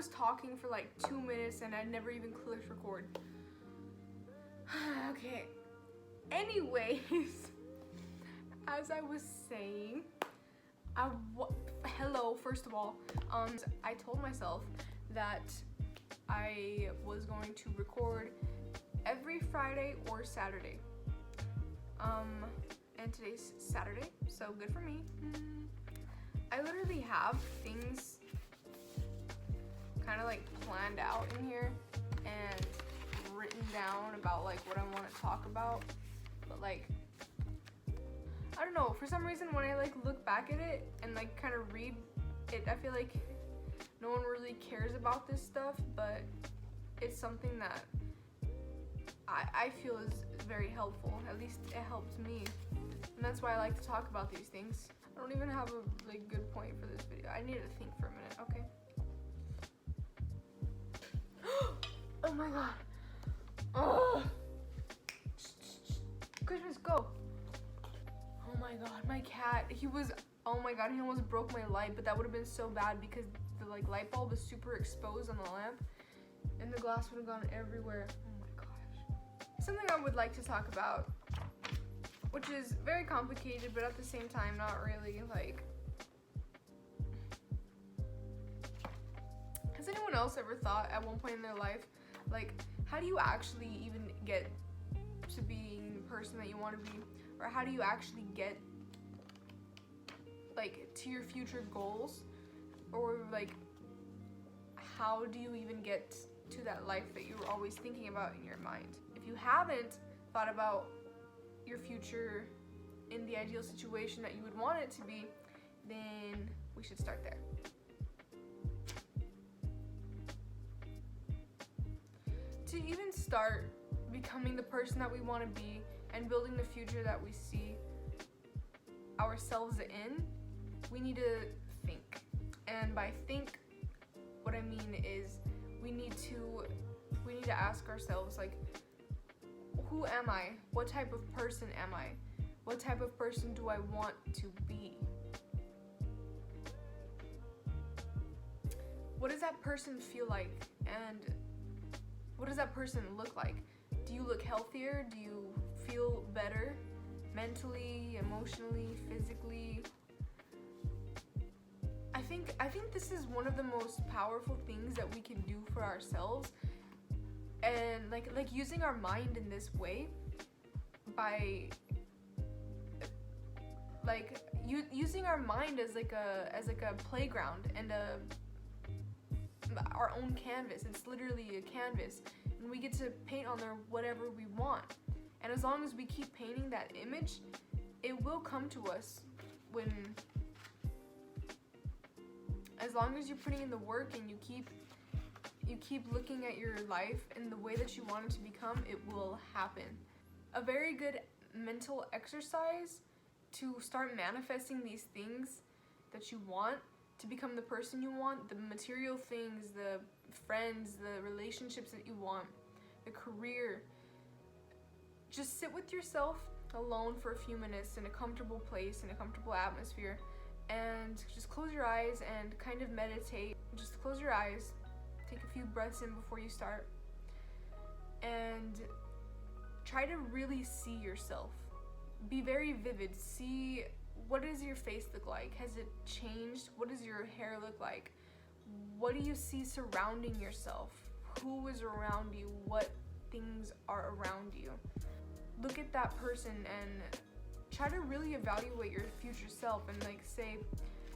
was talking for like 2 minutes and I never even clicked record. Okay. Anyways, as I was saying, hello, first of all, I told myself that I was going to record every Friday or Saturday. And today's Saturday, so good for me. I literally have things kind of like planned out in here and written down about like what I want to talk about, but like I don't know, for some reason when I like look back at it and like kind of read it, I feel like no one really cares about this stuff, but it's something that I feel is very helpful. At least it helps me, and that's why I like to talk about these things. I don't even have a like good point for this video. I need to think for a minute. Okay. Oh my god. Oh. Christmas, go. Oh my god, my cat. Oh my god, he almost broke my light, but that would have been so bad because the like light bulb is super exposed on the lamp, and the glass would have gone everywhere. Oh my gosh. Something I would like to talk about, which is very complicated, but at the same time not really. Like, has anyone else ever thought at one point in their life, like, how do you actually even get to being the person that you want to be, or how do you actually get like to your future goals, or like how do you even get to that life that you were always thinking about in your mind? If you haven't thought about your future in the ideal situation that you would want it to be, then we should start there. To even start becoming the person that we want to be and building the future that we see ourselves in, we need to think. And by think, what I mean is we need to ask ourselves, like, who am I? What type of person am I? What type of person do I want to be? What does that person feel like? And what does that person look like? Do you look healthier? Do you feel better mentally, emotionally, physically? I think this is one of the most powerful things that we can do for ourselves, and like using our mind in this way, by like using our mind as like a playground and our own canvas. It's literally a canvas, and we get to paint on there whatever we want. And as long as we keep painting that image, it will come to us. As long as you're putting in the work and you keep looking at your life in the way that you want it to become, it will happen. A very good mental exercise to start manifesting these things that you want, to become the person you want, the material things, the friends, the relationships that you want, the career. Just sit with yourself alone for a few minutes in a comfortable place, in a comfortable atmosphere, and just close your eyes and kind of meditate. Just close your eyes, take a few breaths in before you start, and try to really see yourself. Be very vivid. See, what does your face look like? Has it changed? What does your hair look like? What do you see surrounding yourself? Who is around you? What things are around you? Look at that person and try to really evaluate your future self and like say,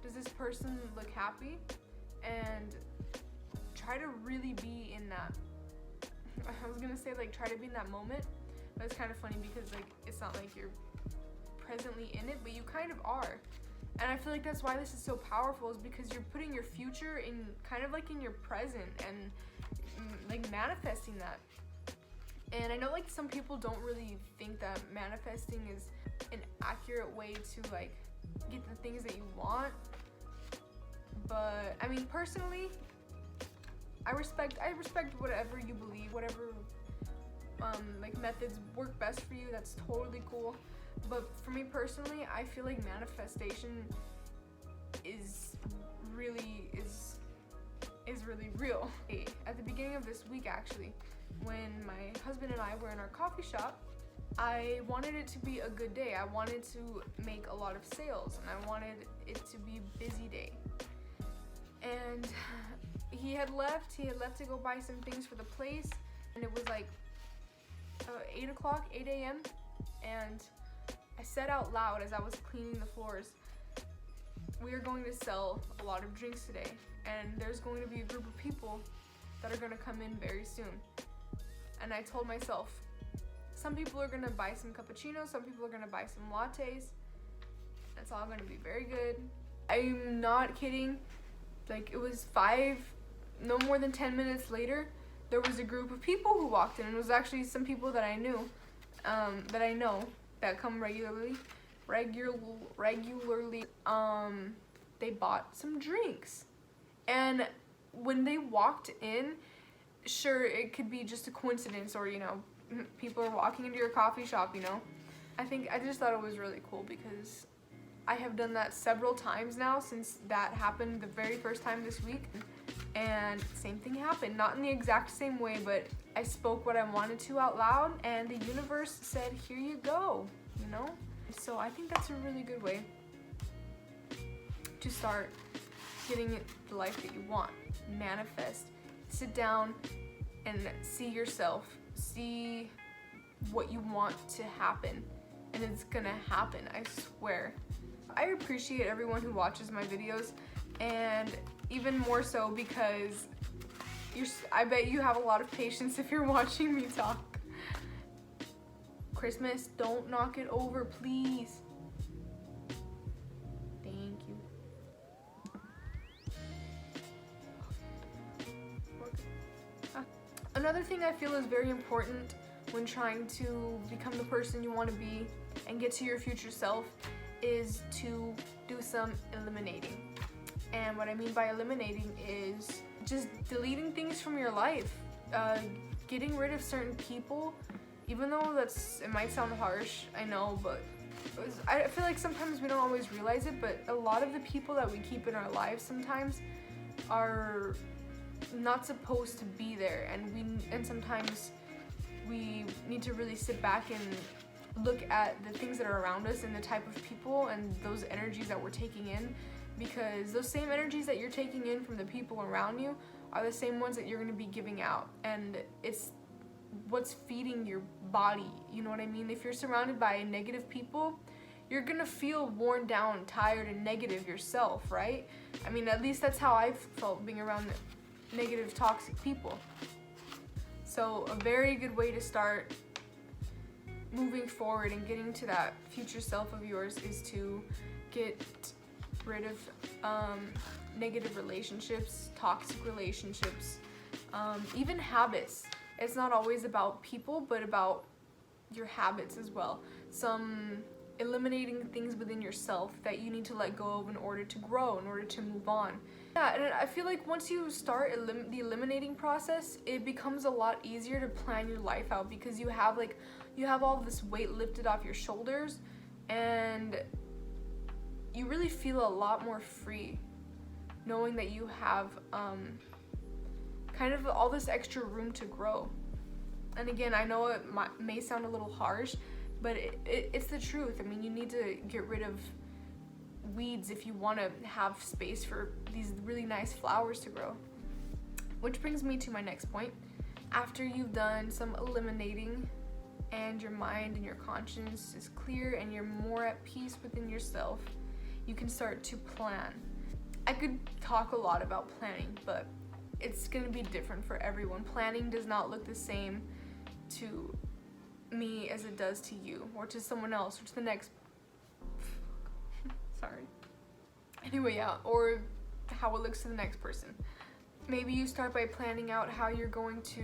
does this person look happy? And try to really be in that. I was gonna say like try to be in that moment, but it's kind of funny because like it's not like you're presently in it, but you kind of are. And I feel like that's why this is so powerful, is because you're putting your future in kind of like in your present and like manifesting that. And I know like some people don't really think that manifesting is an accurate way to like get the things that you want, but I mean, personally, I respect whatever you believe, whatever like methods work best for you. That's totally cool. But for me personally, I feel like manifestation is is really real. At the beginning of this week, actually, when my husband and I were in our coffee shop, I wanted it to be a good day. I wanted to make a lot of sales, and I wanted it to be a busy day. And he had left to go buy some things for the place, and it was like 8 a.m. and I said out loud as I was cleaning the floors, we are going to sell a lot of drinks today, and there's going to be a group of people that are going to come in very soon. And I told myself, some people are going to buy some cappuccinos, some people are going to buy some lattes. It's all going to be very good. I'm not kidding. Like, it was no more than 10 minutes later, there was a group of people who walked in. It was actually some people that I knew, that I know, that come regularly. They bought some drinks. And when they walked in, sure, it could be just a coincidence, or, you know, people are walking into your coffee shop, you know. I just thought it was really cool, because I have done that several times now since that happened the very first time this week. And same thing happened, not in the exact same way, but I spoke what I wanted to out loud, and the universe said, here you go, you know? So I think that's a really good way to start getting the life that you want. Manifest. Sit down and see yourself. See what you want to happen. And it's gonna happen, I swear. I appreciate everyone who watches my videos, and even more so because I bet you have a lot of patience if you're watching me talk. Christmas, don't knock it over, please. Thank you. Another thing I feel is very important when trying to become the person you want to be and get to your future self is to do some eliminating. And what I mean by eliminating is just deleting things from your life, getting rid of certain people. Even though it might sound harsh, I know, but I feel like sometimes we don't always realize it, but a lot of the people that we keep in our lives sometimes are not supposed to be there, and sometimes we need to really sit back and look at the things that are around us and the type of people and those energies that we're taking in, because those same energies that you're taking in from the people around you are the same ones that you're going to be giving out, and it's what's feeding your body, you know what I mean? If you're surrounded by negative people, you're gonna feel worn down, tired, and negative yourself, right? I mean, at least that's how I've felt being around negative, toxic people. So a very good way to start moving forward and getting to that future self of yours is to get rid of negative relationships, toxic relationships, even habits. It's not always about people, but about your habits as well. Some eliminating things within yourself that you need to let go of in order to grow, in order to move on. Yeah, and I feel like once you start the eliminating process, it becomes a lot easier to plan your life out, because you have all this weight lifted off your shoulders, and you really feel a lot more free knowing that you have kind of all this extra room to grow. And again, I know it may sound a little harsh, but it's the truth. I mean, you need to get rid of weeds if you want to have space for these really nice flowers to grow. Which brings me to my next point. After you've done some eliminating and your mind and your conscience is clear and you're more at peace within yourself, you can start to plan. I could talk a lot about planning, but it's going to be different for everyone. Planning does not look the same to me as it does to you, or to someone else, or to the next sorry. Anyway, yeah, or how it looks to the next person. Maybe you start by planning out how you're going to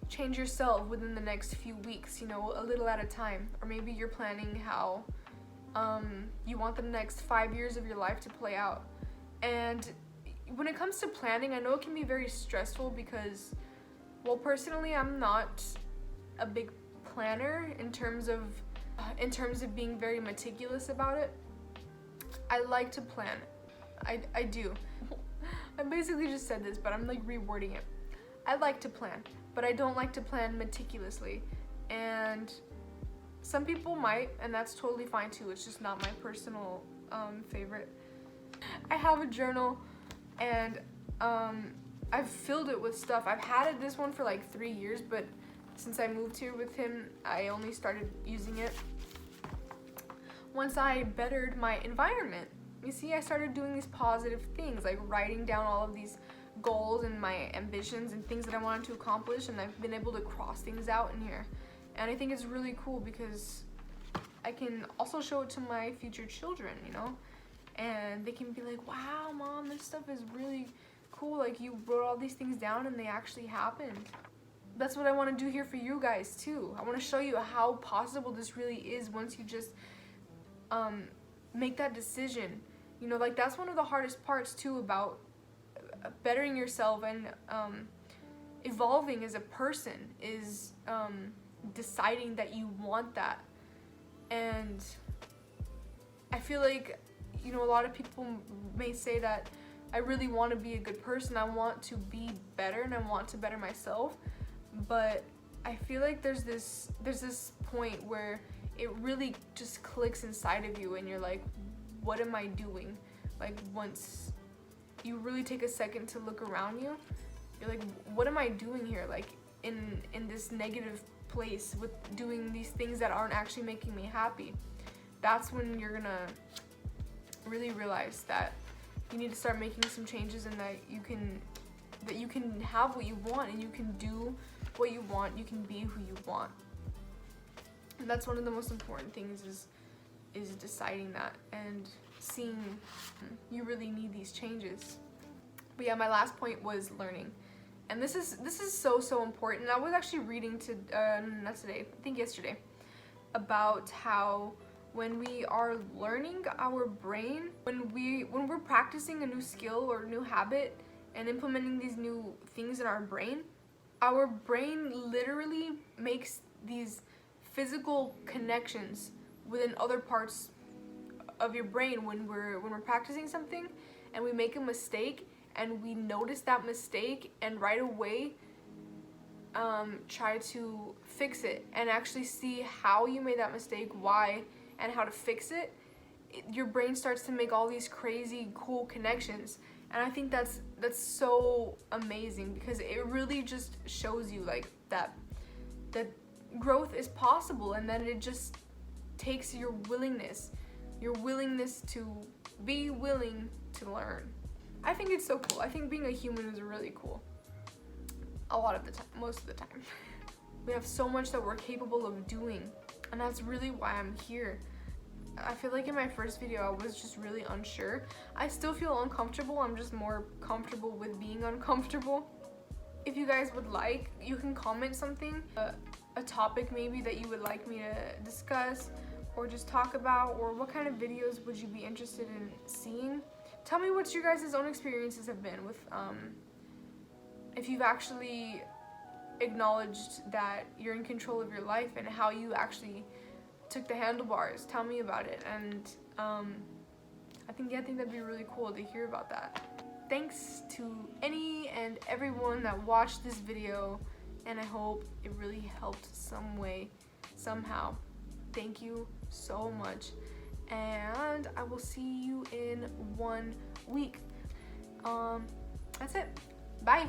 change yourself within the next few weeks, you know, a little at a time. Or maybe you're planning how you want the next 5 years of your life to play out. And when it comes to planning, I know it can be very stressful because, well, personally, I'm not a big planner in terms of being very meticulous about it. I like to plan. I do. I basically just said this, but I'm like rewording it. I like to plan, but I don't like to plan meticulously. And some people might, and that's totally fine too. It's just not my personal favorite. I have a journal, and I've filled it with stuff. I've had this one for like 3 years, but since I moved here with him, I only started using it once I bettered my environment. You see, I started doing these positive things, like writing down all of these goals and my ambitions and things that I wanted to accomplish, and I've been able to cross things out in here. And I think it's really cool because I can also show it to my future children, you know? And they can be like, wow, Mom, this stuff is really cool. Like, you wrote all these things down and they actually happened. That's what I want to do here for you guys too. I want to show you how possible this really is once you just make that decision. You know, like, that's one of the hardest parts too about bettering yourself and evolving as a person is deciding that you want that. And I feel like, you know, a lot of people may say that I really want to be a good person, I want to be better, and I want to better myself, but I feel like there's this point where it really just clicks inside of you and you're like, what am I doing? Like, once you really take a second to look around you, you're like, what am I doing here? Like, in this negative place with doing these things that aren't actually making me happy. That's when you're gonna really realize that you need to start making some changes, and that you can have what you want, and you can do what you want, you can be who you want. And that's one of the most important things is deciding that and seeing you really need these changes. But yeah, my last point was learning. And this is so important. And I was actually reading not today, I think yesterday, about how when we are learning, our brain, when we're practicing a new skill or a new habit and implementing these new things in our brain literally makes these physical connections within other parts of your brain. When we're practicing something and we make a mistake and we notice that mistake and right away try to fix it and actually see how you made that mistake, why, and how to fix it, your brain starts to make all these crazy cool connections. And I think that's so amazing, because it really just shows you like that growth is possible, and then it just takes your willingness to be willing to learn. I think it's so cool. I think being a human is really cool. A lot of the time, most of the time. We have so much that we're capable of doing, and that's really why I'm here. I feel like in my first video I was just really unsure. I still feel uncomfortable, I'm just more comfortable with being uncomfortable. If you guys would like, you can comment something, a topic maybe that you would like me to discuss or just talk about, or what kind of videos would you be interested in seeing. Tell me what your guys' own experiences have been with, if you've actually acknowledged that you're in control of your life and how you actually took the handlebars. Tell me about it. And I think that'd be really cool to hear about that. Thanks to any and everyone that watched this video, and I hope it really helped some way, somehow. Thank you so much, and I will see you in 1 week. That's it. Bye.